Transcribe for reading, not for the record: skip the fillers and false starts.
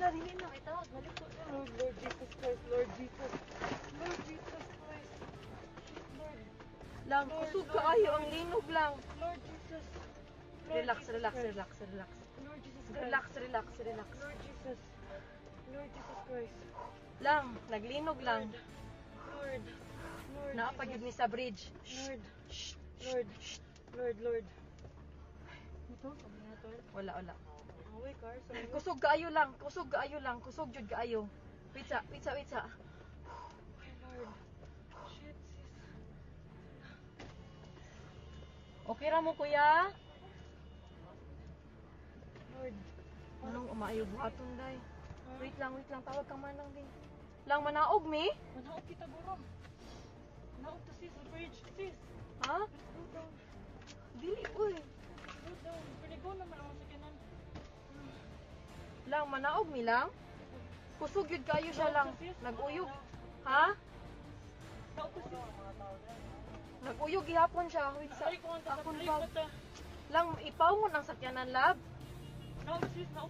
Wala, dili na. Itawag. Balik ko. Lord, Lord Jesus Christ, Lord Jesus. Lord Jesus Christ. Lord, Lang, Lord, kusog Lord, kaayo. Lord. Ang linog lang. Lord Jesus. Lord Relax, Jesus relax, Christ. relax, relax. Lord Jesus Christ. Relax, relax, relax. Lord Jesus. Lord Jesus Christ. Lang, naglinog lang. Lord. Lord Naapagid ni Jesus. sa bridge. Lord. Shh, Lord. shh. Lord, Lord. Ito, sabi na ito. Wala, wala. Away, car. Sorry. Kusog kaayo lang, kusog kaayo lang, kusog jud kaayo. Witsa, witsa, witsa. Okay, Lord. Shit, sis. Okay ra mo kuya? Lord. Anong umaayo buhaton day? Wait lang, tawag ka manang din. Lang manaog mi? Manaog kita, burom. Manaog to sis, the bridge. Sis. Ha? Go down. Dili uy. Go down. Pinigo naman ako sa kanan. Lang manaog mi lang. Kusog jud kaayo siya lang. Naguyog. Ha? Naog to sis. Naguyog gihapon siya. Witsa. Ay, kung ang Akong tatapay bag. ko ta. Lang ipawngon ang sakyanan lab. Naog sis, naog.